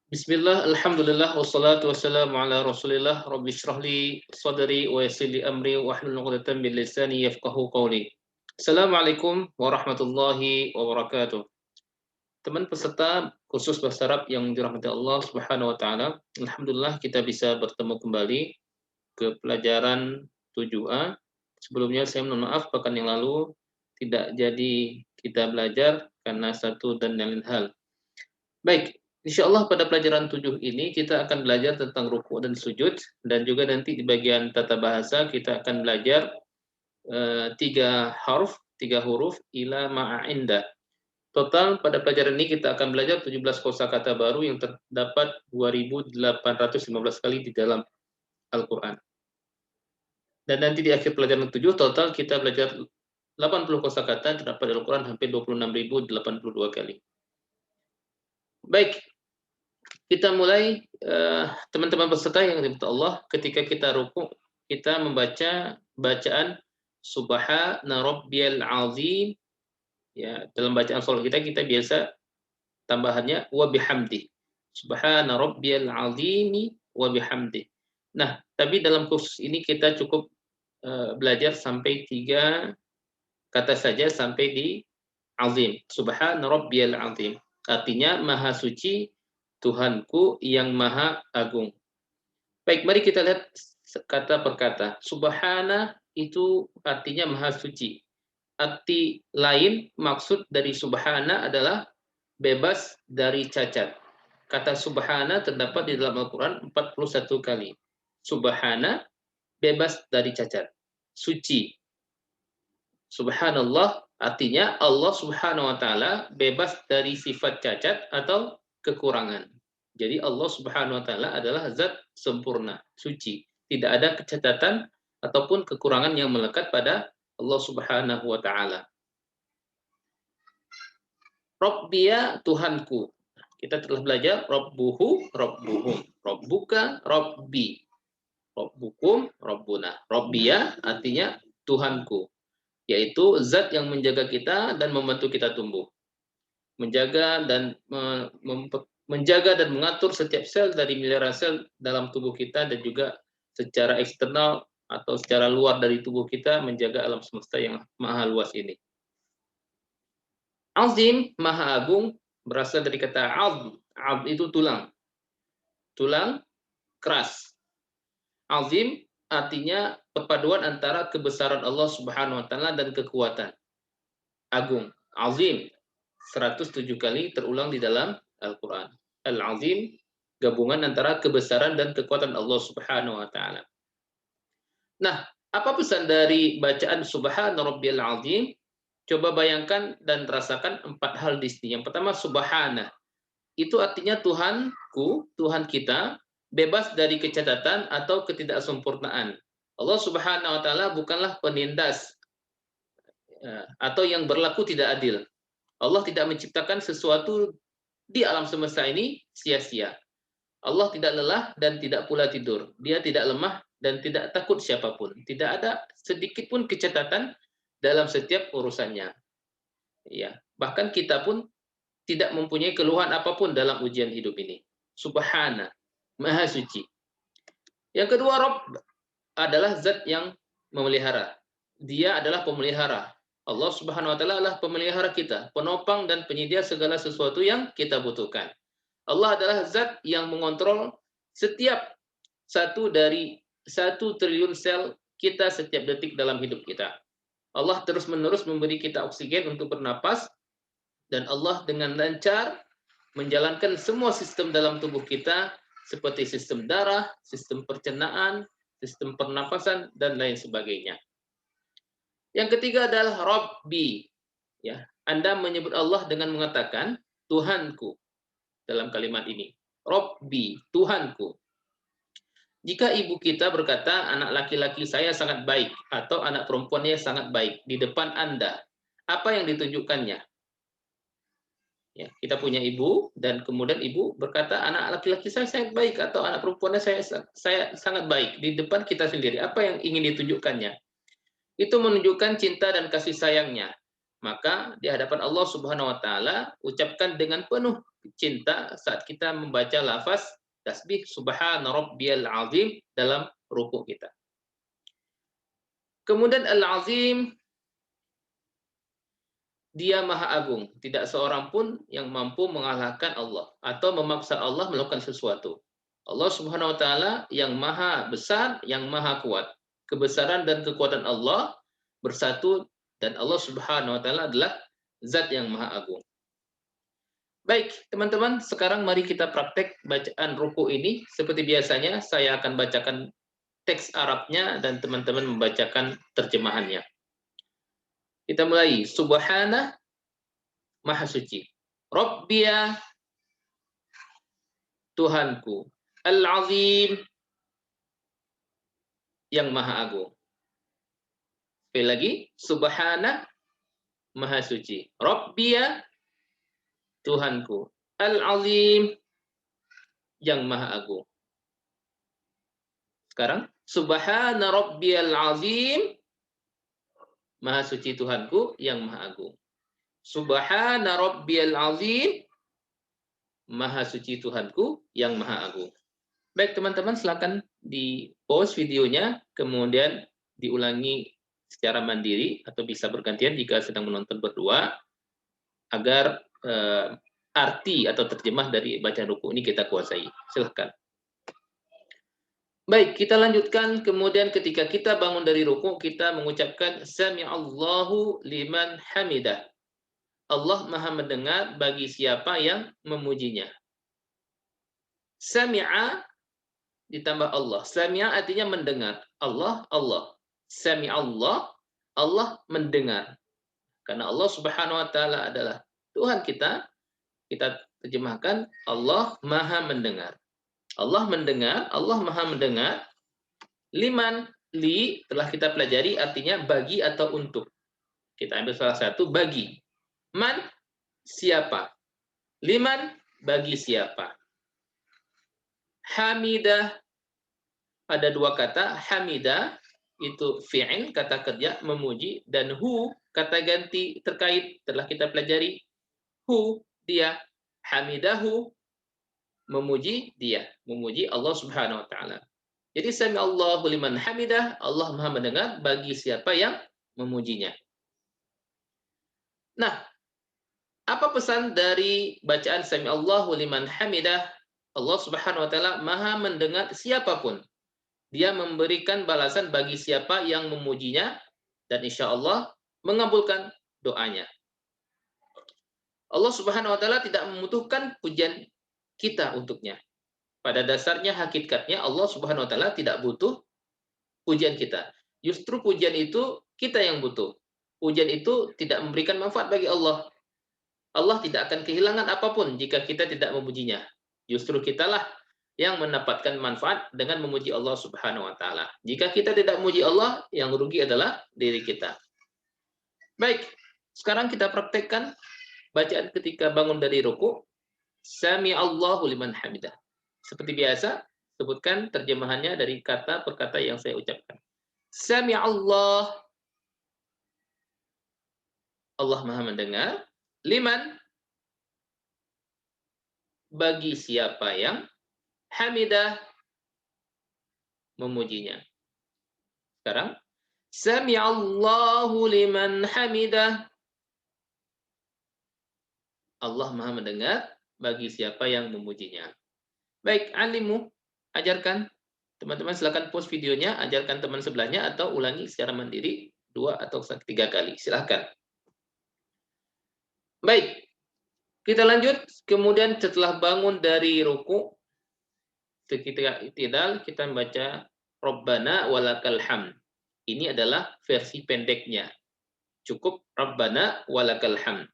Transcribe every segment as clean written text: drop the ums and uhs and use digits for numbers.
Bismillah, alhamdulillah, wassalatu wassalamu ala rasulillah, rabbi shrah li sadri wa yassir li amri wa hlul 'uqdatam min lisani yafqahu qawli. Assalamualaikum warahmatullahi wabarakatuh. Teman peserta khusus bahasa Arab yang dirahmati Allah Subhanahu wa taala, alhamdulillah kita bisa bertemu kembali ke pelajaran 7A. Sebelumnya saya mohon maaf pekan yang lalu tidak jadi kita belajar karena satu dan lain hal. Baik, insya Allah pada pelajaran 7 ini kita akan belajar tentang ruku dan sujud, dan juga nanti di bagian tata bahasa kita akan belajar tiga huruf ila ma'inda. Total pada pelajaran ini kita akan belajar 17 kosakata baru yang terdapat 2.815 kali di dalam Al-Quran. Dan nanti di akhir pelajaran 7 total kita belajar 80 kosakata terdapat di Al-Quran hampir 26.082 kali. Baik, kita mulai, teman-teman peserta yang dirahmati Allah, ketika kita ruku, kita membaca bacaan Subhana rabbiyal azim, ya, dalam bacaan salat kita biasa tambahannya wa bihamdi. Subhana rabbiyal azimi wa bihamdi. Nah, tapi dalam kursus ini kita cukup belajar sampai 3 kata saja sampai di azim. Subhana rabbiyal azim. Artinya maha suci Tuhanku yang maha agung. Baik, mari kita lihat kata per kata. Subhana itu artinya maha suci. Arti lain maksud dari subhana adalah bebas dari cacat. Kata subhana terdapat di dalam Al-Quran 41 kali. Subhana, bebas dari cacat. Suci. Subhanallah artinya Allah Subhanahu wa taala bebas dari sifat cacat atau kekurangan. Jadi Allah Subhanahu wa taala adalah zat sempurna, suci. Tidak ada kecacatan ataupun kekurangan yang melekat pada Allah Subhanahu wa taala. Rabbiya, Tuhanku. Kita telah belajar Rabbuhu, Rabbuhum, Rabbuka, Rabbi, Rabbukum, Rabbuna. Rabbiya artinya Tuhanku, yaitu zat yang menjaga kita dan membantu kita tumbuh. Menjaga dan mengatur setiap sel dari miliaran sel dalam tubuh kita, dan juga secara eksternal atau secara luar dari tubuh kita menjaga alam semesta yang maha luas ini. Azim, maha agung, berasal dari kata azm. Azm itu tulang. Tulang keras. Azim artinya perpaduan antara kebesaran Allah Subhanahu wa taala dan kekuatan. Agung, azim, 107 kali terulang di dalam Al-Quran. Al-Azim, gabungan antara kebesaran dan kekuatan Allah Subhanahu wa taala. Nah, apa pesan dari bacaan Subhana rabbiyal azim? Coba bayangkan dan rasakan 4 hal di sini. Yang pertama, subhana. Itu artinya Tuhanku, Tuhan kita, bebas dari kecacatan atau ketidaksempurnaan. Allah Subhanahu wa taala bukanlah penindas atau yang berlaku tidak adil. Allah tidak menciptakan sesuatu di alam semesta ini sia-sia. Allah tidak lelah dan tidak pula tidur. Dia tidak lemah dan tidak takut siapapun. Tidak ada sedikit pun kecacatan dalam setiap urusannya. Ya, bahkan kita pun tidak mempunyai keluhan apapun dalam ujian hidup ini. Subhana, maha suci. Yang kedua, Rabb adalah zat yang memelihara. Dia adalah pemelihara. Allah Subhanahu wa taala adalah pemelihara kita, penopang dan penyedia segala sesuatu yang kita butuhkan. Allah adalah zat yang mengontrol setiap satu dari 1 triliun sel kita setiap detik dalam hidup kita. Allah terus-menerus memberi kita oksigen untuk bernapas, dan Allah dengan lancar menjalankan semua sistem dalam tubuh kita seperti sistem darah, sistem pencernaan, sistem pernapasan, dan lain sebagainya. Yang ketiga adalah Rabbi. Ya, Anda menyebut Allah dengan mengatakan Tuhanku dalam kalimat ini. Rabbi, Tuhanku. Jika ibu kita berkata anak laki-laki saya sangat baik atau anak perempuannya sangat baik di depan Anda, apa yang ditunjukkannya? Ya, kita punya ibu dan kemudian ibu berkata anak laki-laki saya sangat baik atau anak perempuannya saya sangat baik di depan kita sendiri. Apa yang ingin ditunjukkannya? Itu menunjukkan cinta dan kasih sayangnya. Maka di hadapan Allah Subhanahu wa taala ucapkan dengan penuh cinta saat kita membaca lafaz tasbih subhana rabbiyal azim dalam rukuk kita. Kemudian al-azim, dia maha agung, tidak seorang pun yang mampu mengalahkan Allah atau memaksa Allah melakukan sesuatu. Allah Subhanahu wa taala yang maha besar, yang maha kuat. Kebesaran dan kekuatan Allah bersatu, dan Allah Subhanahu wa taala adalah zat yang maha agung. Baik, teman-teman, sekarang mari kita praktek bacaan ruku ini. Seperti biasanya, saya akan bacakan teks Arabnya dan teman-teman membacakan terjemahannya. Kita mulai. Subhana, maha suci. Rabbiya, Tuhanku. Al-Azim, yang maha agung. Sekali lagi. Subhana, maha suci. Rabbiya, Tuhanku. Al-Azim, yang maha agung. Sekarang. Subhana Rabbiyal Azim, maha suci Tuhanku yang maha agung. Subhana Rabbiyal Azim, maha suci Tuhanku yang maha agung. Baik teman-teman, silakan di pause videonya, kemudian diulangi secara mandiri atau bisa bergantian jika sedang menonton berdua, agar arti atau terjemah dari bacaan ruku ini kita kuasai. Silakan. Baik, kita lanjutkan. Kemudian ketika kita bangun dari ruku, kita mengucapkan Sami'allahu liman hamidah. Allah maha mendengar bagi siapa yang memujinya. Sami'a ditambah Allah. Sami'a artinya mendengar. Allah, Allah. Sami'allah, Allah mendengar. Karena Allah Subhanahu wa taala adalah Tuhan kita terjemahkan Allah maha mendengar. Allah mendengar, Allah maha mendengar. Liman, li telah kita pelajari artinya bagi atau untuk. Kita ambil salah satu, bagi. Man, siapa. Liman, bagi siapa. Hamidah, ada dua kata. Hamidah itu fi'il, kata kerja, memuji, dan hu, kata ganti terkait, telah kita pelajari. Hu, dia. Hamidahu, memuji dia, memuji Allah Subhanahu wa taala. Jadi sami'allahu liman hamidah, Allah maha mendengar bagi siapa yang memujinya. Nah, apa pesan dari bacaan sami'allahu liman hamidah? Allah Subhanahu wa taala maha mendengar siapapun. Dia memberikan balasan bagi siapa yang memujinya, dan insya Allah mengabulkan doanya. Allah Subhanahu wa taala tidak membutuhkan pujian kita untuknya. Pada dasarnya, hakikatnya Allah Subhanahu wa taala tidak butuh pujian kita. Justru pujian itu kita yang butuh. Pujian itu tidak memberikan manfaat bagi Allah. Allah tidak akan kehilangan apapun jika kita tidak memujinya. Justru kitalah yang mendapatkan manfaat dengan memuji Allah Subhanahu wa taala. Jika kita tidak memuji Allah, yang rugi adalah diri kita. Baik, sekarang kita praktekkan bacaan ketika bangun dari ruku. Sami Allahu liman hamidah. Seperti biasa, sebutkan terjemahannya dari kata per kata yang saya ucapkan. Sami Allah, Allah maha mendengar. Liman, bagi siapa yang hamidah, memujinya. Sekarang, Sami Allahu liman hamidah. Allah maha mendengar bagi siapa yang memujinya. Baik, alimu, ajarkan. Teman-teman silakan pause videonya, ajarkan teman sebelahnya, atau ulangi secara mandiri 2 atau 3 kali. Silahkan. Baik, kita lanjut. Kemudian setelah bangun dari ruku, ketika i'tidal, kita membaca Rabbana walakal hamd. Ini adalah versi pendeknya. Cukup Rabbana walakal hamd.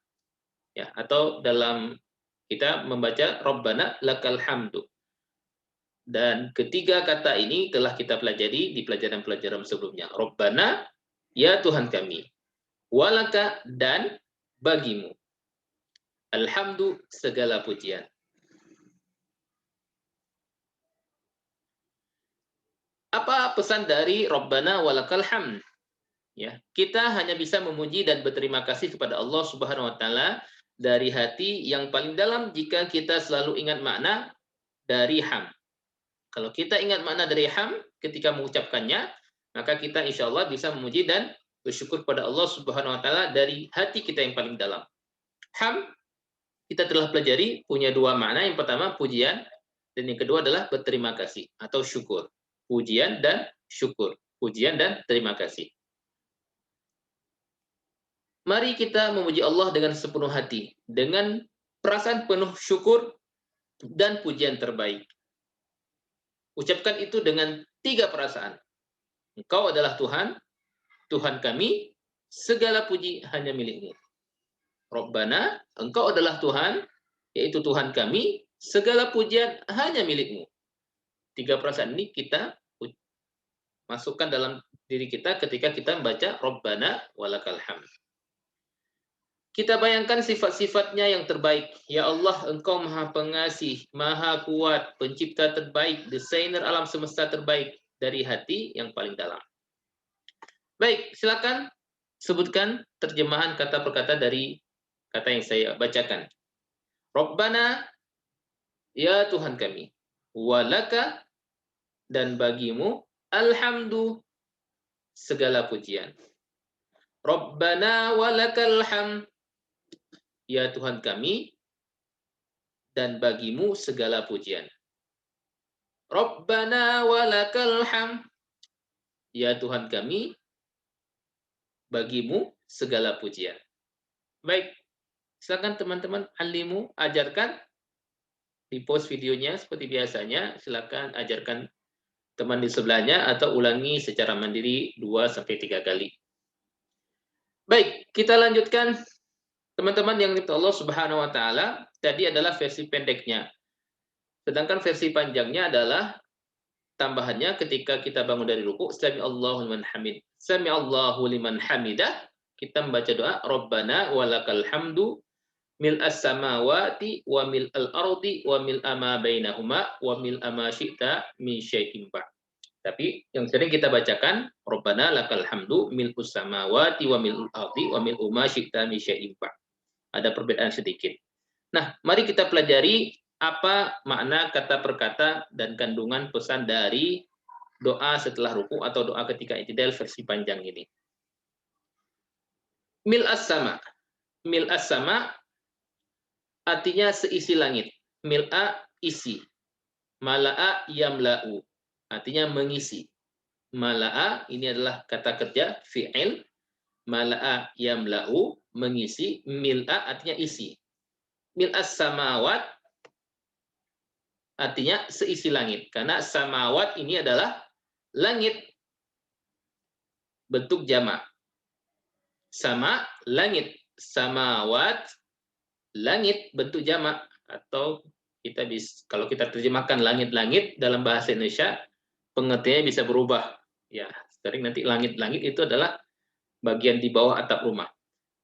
Ya, atau dalam kita membaca Rabbana lakal hamdu. Dan ketiga kata ini telah kita pelajari di pelajaran-pelajaran sebelumnya. Rabbana, ya Tuhan kami. Walaka, dan bagimu. Alhamdu, segala pujian. Apa pesan dari Rabbana walakal hamd? Ya, kita hanya bisa memuji dan berterima kasih kepada Allah Subhanahu wa taala dari hati yang paling dalam jika kita selalu ingat makna dari ham. Kalau kita ingat makna dari ham ketika mengucapkannya, maka kita insya Allah bisa memuji dan bersyukur pada Allah Subhanahu wa taala dari hati kita yang paling dalam. Ham kita telah pelajari punya dua makna. Yang pertama pujian dan yang kedua adalah berterima kasih atau syukur. Pujian dan syukur. Pujian dan terima kasih. Mari kita memuji Allah dengan sepenuh hati, dengan perasaan penuh syukur dan pujian terbaik. Ucapkan itu dengan 3 perasaan. Engkau adalah Tuhan, Tuhan kami, segala puji hanya milik-Mu. Rabbana, Engkau adalah Tuhan, yaitu Tuhan kami, segala pujian hanya milik-Mu. 3 perasaan ini kita masukkan dalam diri kita ketika kita membaca Rabbana walakal hamd. Kita bayangkan sifat-sifatnya yang terbaik. Ya Allah, Engkau Maha Pengasih, Maha Kuat, Pencipta terbaik, desainer alam semesta terbaik dari hati yang paling dalam. Baik, silakan sebutkan terjemahan kata per kata dari kata yang saya bacakan. Rabbana, ya Tuhan kami, walaka, dan bagimu, alhamdu, segala pujian. Rabbana walakal hamd, ya Tuhan kami, dan bagimu segala pujian. Rabbana walakal hamd, ya Tuhan kami, bagimu segala pujian. Baik, silakan teman-teman alimu ajarkan di post videonya seperti biasanya. Silakan ajarkan teman di sebelahnya atau ulangi secara mandiri 2-3 kali. Baik, kita lanjutkan. Teman-teman yang dirahmati Allah Subhanahu wa taala, tadi adalah versi pendeknya. Sedangkan versi panjangnya adalah tambahannya ketika kita bangun dari ruku, sami Allahu liman hamid. Sami Allahu liman hamidah, kita membaca doa Rabbana walakal hamdu mil'as samawati wa mil'al ardi wa mil'a ma bainahuma wa mil'a ma syi'ta min syai'in ba'd. Tapi yang sering kita bacakan Rabbana lakal hamdu mil'us samawati wa mil'ul ardi wa mil'u ma syi'ta min syai'in ba'd. Ada perbedaan sedikit. Nah, mari kita pelajari apa makna kata per kata dan kandungan pesan dari doa setelah ruku atau doa ketika i'tidal versi panjang ini. Mil as-sama. Mil as-sama artinya seisi langit. Mil'a isi. Mala'a yamla'u. Artinya mengisi. Mala'a ini adalah kata kerja fi'il. Mala'a yamla'u mengisi. Mil'a artinya isi. Mil'as samawat artinya seisi langit. Karena samawat ini adalah langit bentuk jamak. Sama langit. Samawat langit bentuk jamak. Atau kita bisa, kalau kita terjemahkan langit-langit dalam bahasa Indonesia, pengertiannya bisa berubah. Ya, sering nanti langit-langit itu adalah bagian di bawah atap rumah.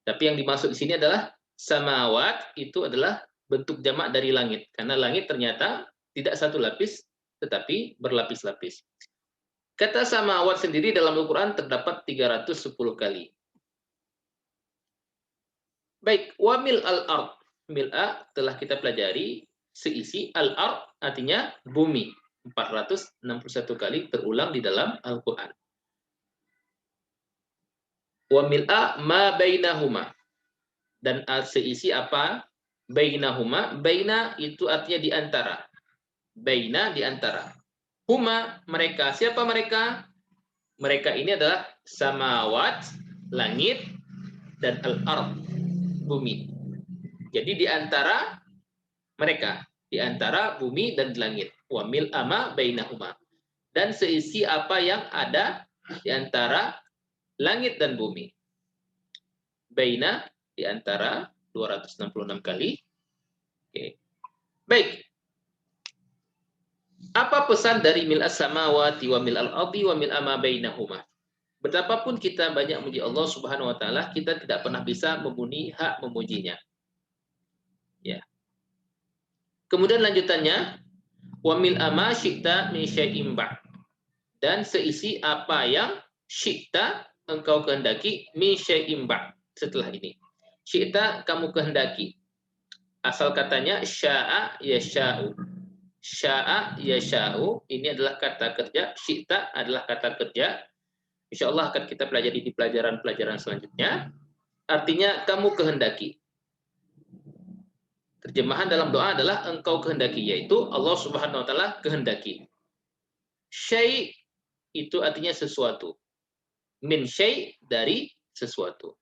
Tapi yang dimaksud di sini adalah samawat itu adalah bentuk jamak dari langit. Karena langit ternyata tidak satu lapis, tetapi berlapis-lapis. Kata samawat sendiri dalam Al-Quran terdapat 310 kali. Baik, wa mil al-ard. Mil'a telah kita pelajari, seisi. Al-ard artinya bumi. 461 kali terulang di dalam Al-Quran. Wa mil'a ma bainahuma. Dan seisi apa? Bainahuma. Baina itu artinya di antara. Baina di antara. Huma mereka. Siapa mereka? Mereka ini adalah samawat, langit, dan al-ard, bumi. Jadi di antara mereka, di antara bumi dan langit. Wa mil ama bainahuma. Dan seisi apa yang ada di antara langit dan bumi. Baina di antara 266 kali. Oke. Baik. Apa pesan dari mil as-samawati wa mil al-ardi wa mil ama bainahuma? Betapapun kita banyak memuji Allah Subhanahu wa taala, kita tidak pernah bisa memenuhi hak memujinya. Ya. Kemudian lanjutannya, wa mil ama syi'ta min syai'in ba'd. Dan seisi apa yang syi'ta engkau kehendaki min syai'in ba'd, setelah ini. Syi'ta, kamu kehendaki. Asal katanya sya'a yasha'u. Sya'a yasha'u ini adalah kata kerja, syi'ta adalah kata kerja. Insyaallah akan kita pelajari di pelajaran-pelajaran selanjutnya. Artinya kamu kehendaki. Terjemahan dalam doa adalah engkau kehendaki, yaitu Allah Subhanahu wa taala kehendaki. Syai' itu artinya sesuatu. Min syai' dari sesuatu.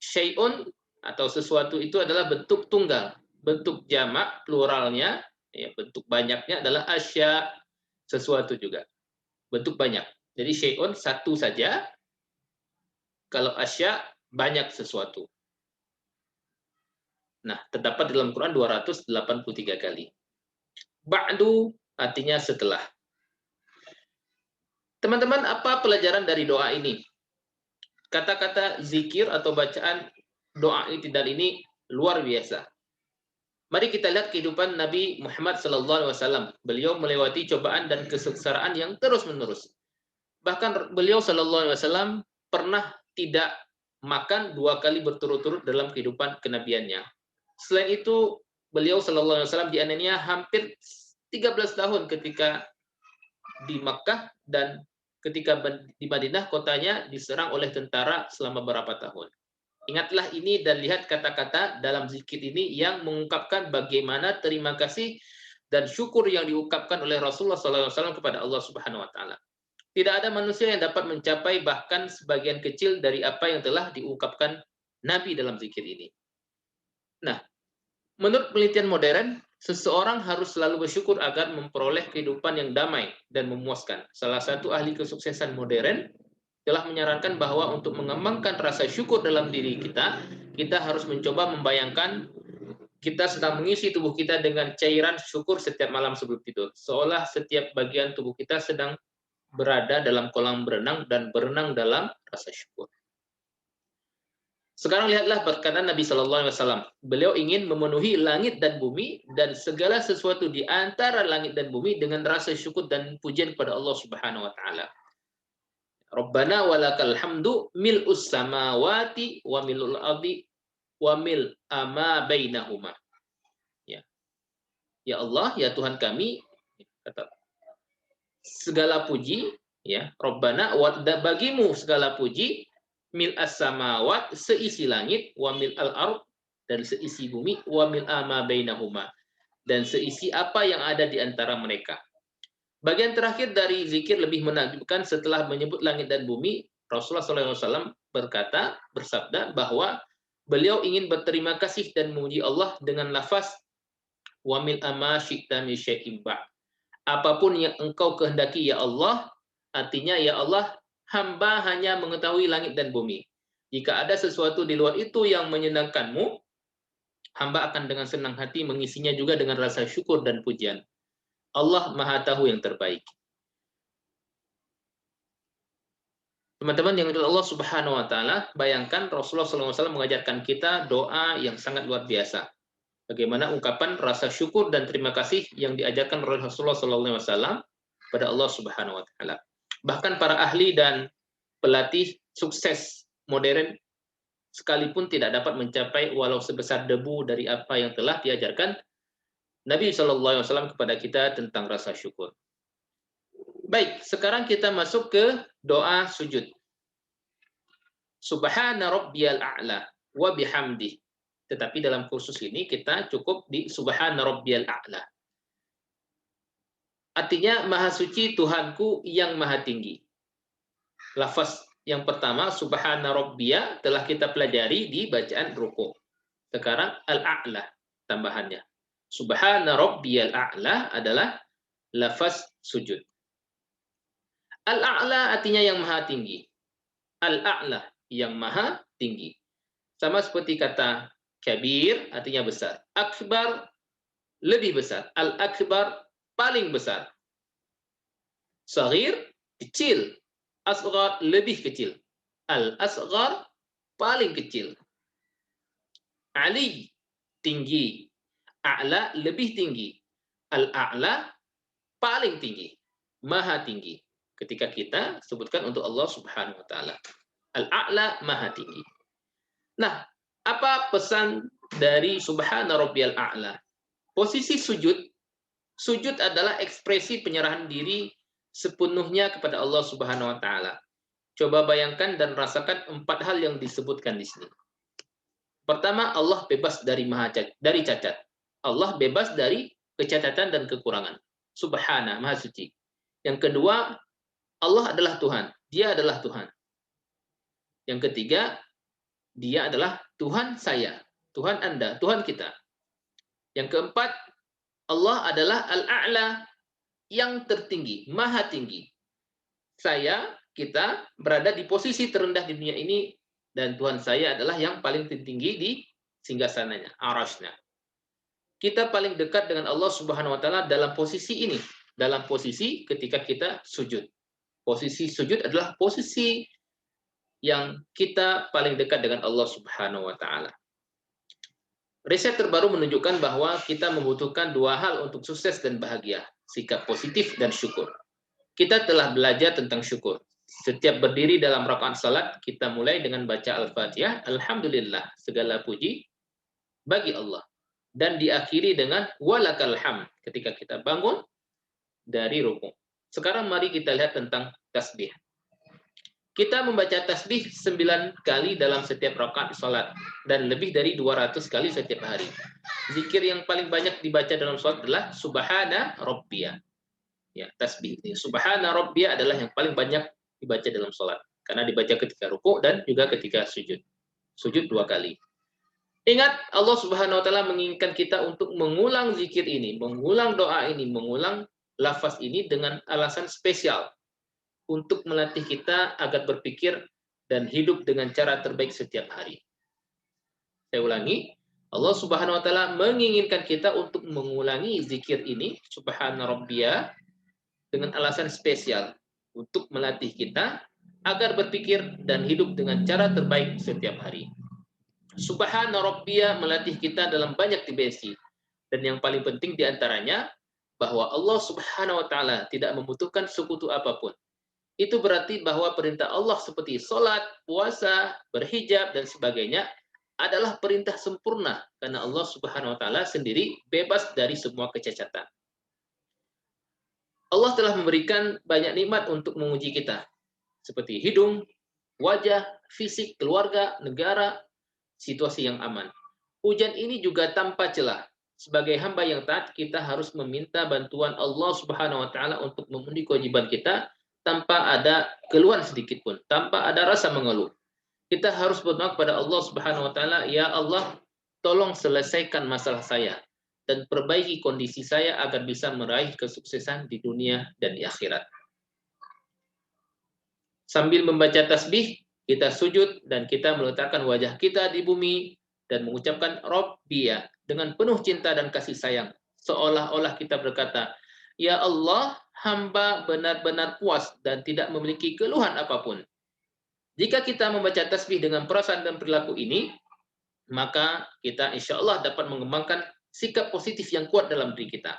Syai'un atau sesuatu itu adalah bentuk tunggal. Bentuk jamak pluralnya, ya, bentuk banyaknya adalah asya, sesuatu juga. Bentuk banyak. Jadi syai'un satu saja. Kalau asya banyak sesuatu. Nah, terdapat dalam Quran 283 kali. Ba'du artinya setelah. Teman-teman, apa pelajaran dari doa ini? Kata-kata zikir atau bacaan doa i'tidal ini luar biasa. Mari kita lihat kehidupan Nabi Muhammad SAW. Beliau melewati cobaan dan kesengsaraan yang terus-menerus. Bahkan beliau SAW pernah tidak makan 2 kali berturut-turut dalam kehidupan kenabiannya. Selain itu, beliau SAW dianiaya hampir 13 tahun ketika di Makkah, dan ketika di Madinah kotanya diserang oleh tentara selama berapa tahun. Ingatlah ini dan lihat kata-kata dalam zikir ini yang mengungkapkan bagaimana terima kasih dan syukur yang diungkapkan oleh Rasulullah SAW kepada Allah Subhanahu wa taala. Tidak ada manusia yang dapat mencapai bahkan sebagian kecil dari apa yang telah diungkapkan Nabi dalam zikir ini. Nah, menurut penelitian modern, seseorang harus selalu bersyukur agar memperoleh kehidupan yang damai dan memuaskan. Salah satu ahli kesuksesan modern telah menyarankan bahwa untuk mengembangkan rasa syukur dalam diri kita, kita harus mencoba membayangkan kita sedang mengisi tubuh kita dengan cairan syukur setiap malam sebelum tidur. Seolah setiap bagian tubuh kita sedang berada dalam kolam berenang dan berenang dalam rasa syukur. Sekarang lihatlah perkataan Nabi Shallallahu Alaihi Wasallam. Beliau ingin memenuhi langit dan bumi dan segala sesuatu di antara langit dan bumi dengan rasa syukur dan pujian kepada Allah Subhanahu Wa Taala. Rabbana walakal hamdu mil'us samawati wa mil'ul ardi wa mil ama bainahuma. Ya. Ya Allah, ya Tuhan kami, kata segala puji, ya, Rabbana wa bagimu segala puji, mil as-samawat seisi langit, wa mil al-ard dan seisi bumi, wa mil ama bainahuma dan seisi apa yang ada di antara mereka. Bagian terakhir dari zikir lebih menakjubkan. Setelah menyebut langit dan bumi, Rasulullah SAW bersabda bahwa beliau ingin berterima kasih dan memuji Allah dengan lafaz wa min amma syi'ta min syai'in ba'd. Apapun yang engkau kehendaki ya Allah, artinya ya Allah, hamba hanya mengetahui langit dan bumi. Jika ada sesuatu di luar itu yang menyenangkanmu, hamba akan dengan senang hati mengisinya juga dengan rasa syukur dan pujian. Allah Maha Tahu yang terbaik. Teman-teman yang dimuliakan Allah Subhanahu wa taala, bayangkan Rasulullah SAW mengajarkan kita doa yang sangat luar biasa. Bagaimana ungkapan rasa syukur dan terima kasih yang diajarkan oleh Rasulullah SAW pada Allah Subhanahu wa taala. Bahkan para ahli dan pelatih sukses modern sekalipun tidak dapat mencapai walau sebesar debu dari apa yang telah diajarkan Nabi SAW kepada kita tentang rasa syukur. Baik, sekarang kita masuk ke doa sujud. Subhana rabbiyal a'la wa bihamdih. Tetapi dalam kursus ini kita cukup di Subhana rabbiyal a'la. Artinya maha suci Tuhanku yang maha tinggi. Lafaz yang pertama Subhana rabbiya telah kita pelajari di bacaan ruku'. Sekarang al-a'la tambahannya. Subhana rabbiyal a'la adalah lafaz sujud. Al-a'la artinya yang maha tinggi. Al-a'la yang maha tinggi. Sama seperti kata kabir artinya besar. Akbar lebih besar. Al-akbar paling besar. Saghir kecil. Asghar lebih kecil. Al-asghar paling kecil. Ali tinggi. A'la lebih tinggi. Al-a'la paling tinggi. Maha tinggi. ketika kita sebutkan untuk Allah Subhanahu wa taala. Al-A'la, Maha Tinggi. Nah, apa pesan dari Subhana Rabbiyal A'la? Posisi sujud, sujud adalah ekspresi penyerahan diri sepenuhnya kepada Allah Subhanahu wa taala. Coba bayangkan dan rasakan 4 hal yang disebutkan di sini. Pertama, Allah bebas dari cacat. Allah bebas dari kecacatan dan kekurangan. Subhana, Maha Suci. Yang kedua, Allah adalah Tuhan. Dia adalah Tuhan. Yang ketiga, Dia adalah Tuhan saya, Tuhan Anda, Tuhan kita. Yang keempat, Allah adalah Al-A'la, yang tertinggi, Maha Tinggi. Kita berada di posisi terendah di dunia ini, dan Tuhan saya adalah yang paling tinggi di singgasananya, arasnya. Kita paling dekat dengan Allah Subhanahu wa taala dalam posisi ini, dalam posisi ketika kita sujud. Posisi sujud adalah posisi yang kita paling dekat dengan Allah Subhanahu wa taala. Riset terbaru menunjukkan bahwa kita membutuhkan 2 hal untuk sukses dan bahagia, sikap positif dan syukur. Kita telah belajar tentang syukur. Setiap berdiri dalam rakaat salat, kita mulai dengan baca Al-Fatihah, Alhamdulillah, segala puji bagi Allah. Dan diakhiri dengan walakal hamd ketika kita bangun dari rukuk. Sekarang mari kita lihat tentang tasbih. Kita membaca tasbih 9 kali dalam setiap rakaat salat dan lebih dari 200 kali setiap hari. Zikir yang paling banyak dibaca dalam salat adalah Subhana Rabbiyah. Ya, tasbih ini Subhana Rabbiyah adalah yang paling banyak dibaca dalam salat karena dibaca ketika rukuk dan juga ketika sujud. Sujud 2 kali. Ingat, Allah Subhanahu wa taala menginginkan kita untuk mengulang zikir ini, mengulang doa ini, mengulang lafaz ini dengan alasan spesial untuk melatih kita agar berpikir dan hidup dengan cara terbaik setiap hari. Saya ulangi, Allah Subhanahu wa taala menginginkan kita untuk mengulangi zikir ini, Subhana Rabbiyah, dengan alasan spesial untuk melatih kita agar berpikir dan hidup dengan cara terbaik setiap hari. Subhana Rabbiyah melatih kita dalam banyak dimensi. Dan yang paling penting diantaranya, bahwa Allah Subhanahu wa taala tidak membutuhkan sekutu apapun. Itu berarti bahwa perintah Allah seperti sholat, puasa, berhijab, dan sebagainya adalah perintah sempurna. Karena Allah Subhanahu wa taala sendiri bebas dari semua kecacatan. Allah telah memberikan banyak nikmat untuk menguji kita. Seperti hidung, wajah, fisik, keluarga, negara, situasi yang aman. Ujian ini juga tanpa celah. Sebagai hamba yang taat, kita harus meminta bantuan Allah Subhanahu wa taala untuk memenuhi kewajiban kita tanpa ada keluhan sedikit pun, tanpa ada rasa mengeluh. Kita harus berdoa kepada Allah Subhanahu wa taala, "Ya Allah, tolong selesaikan masalah saya dan perbaiki kondisi saya agar bisa meraih kesuksesan di dunia dan di akhirat." Sambil membaca tasbih, kita sujud dan kita meletakkan wajah kita di bumi dan mengucapkan Rabbiyah dengan penuh cinta dan kasih sayang. Seolah-olah kita berkata, "Ya Allah, hamba benar-benar puas dan tidak memiliki keluhan apapun." Jika kita membaca tasbih dengan perasaan dan perilaku ini, maka kita insya Allah dapat mengembangkan sikap positif yang kuat dalam diri kita.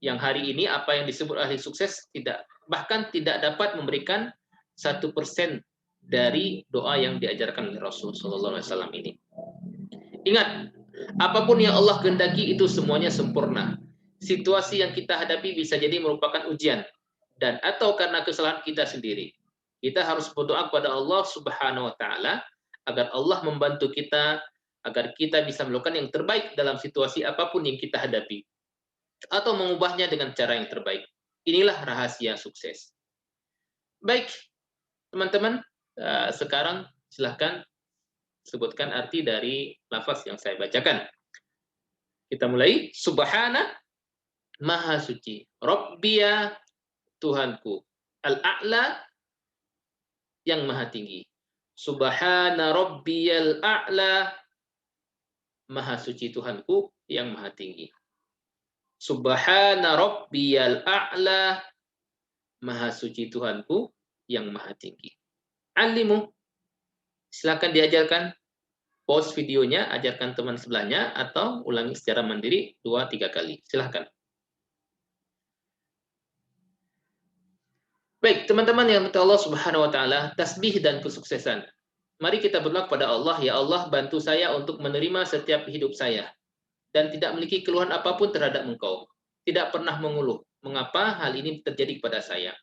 Yang hari ini apa yang disebut ahli sukses bahkan tidak dapat memberikan 1% dari doa yang diajarkan oleh Rasulullah SAW ini. Ingat, apapun yang Allah kehendaki itu semuanya sempurna. Situasi yang kita hadapi bisa jadi merupakan ujian dan atau karena kesalahan kita sendiri. Kita harus berdoa kepada Allah Subhanahu wa taala agar Allah membantu kita agar kita bisa melakukan yang terbaik dalam situasi apapun yang kita hadapi atau mengubahnya dengan cara yang terbaik. Inilah rahasia sukses. Baik, teman-teman, sekarang silahkan sebutkan arti dari lafaz yang saya bacakan. Kita mulai. Subhana, Maha Suci. Rabbiyah, Tuhanku. Al-A'la, yang Maha Tinggi. Subhana Rabbiyal A'la, Maha Suci Tuhanku yang Maha Tinggi. Subhana Rabbiyal A'la, Maha Suci Tuhanku yang Maha Tinggi. Alimu, silakan diajarkan, pause videonya, ajarkan teman sebelahnya, atau ulangi secara mandiri 2-3 kali. Silakan. Baik, teman-teman yang dirahmati Allah Subhanahu wa taala, tasbih dan kesuksesan. Mari kita berdoa kepada Allah, ya Allah, bantu saya untuk menerima setiap hidup saya dan tidak memiliki keluhan apapun terhadap Engkau. Tidak pernah mengeluh. Mengapa hal ini terjadi kepada saya?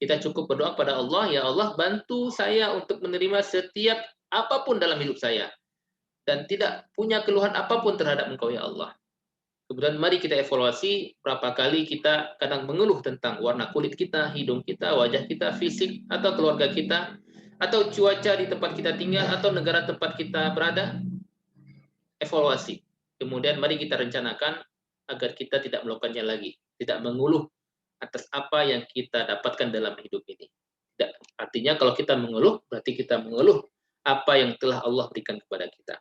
Kita cukup berdoa kepada Allah, ya Allah, bantu saya untuk menerima setiap apapun dalam hidup saya dan tidak punya keluhan apapun terhadap Engkau, ya Allah. Kemudian mari kita evaluasi berapa kali kita kadang mengeluh tentang warna kulit kita, hidung kita, wajah kita, fisik, atau keluarga kita, atau cuaca di tempat kita tinggal, atau negara tempat kita berada. Evaluasi. Kemudian mari kita rencanakan agar kita tidak melakukannya lagi, tidak mengeluh atas apa yang kita dapatkan dalam hidup ini. Tidak. Artinya kalau kita mengeluh, berarti kita mengeluh apa yang telah Allah berikan kepada kita.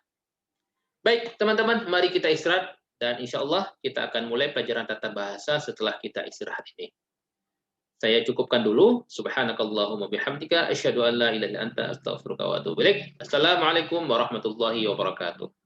Baik, teman-teman, mari kita istirahat dan insya Allah kita akan mulai pelajaran tata bahasa setelah kita istirahat ini. Saya cukupkan dulu. Subhanakallahumma bihamdika asyhadu an la ilaha illa anta astaghfiruka wa atubu ilaik. Assalamualaikum warahmatullahi wabarakatuh.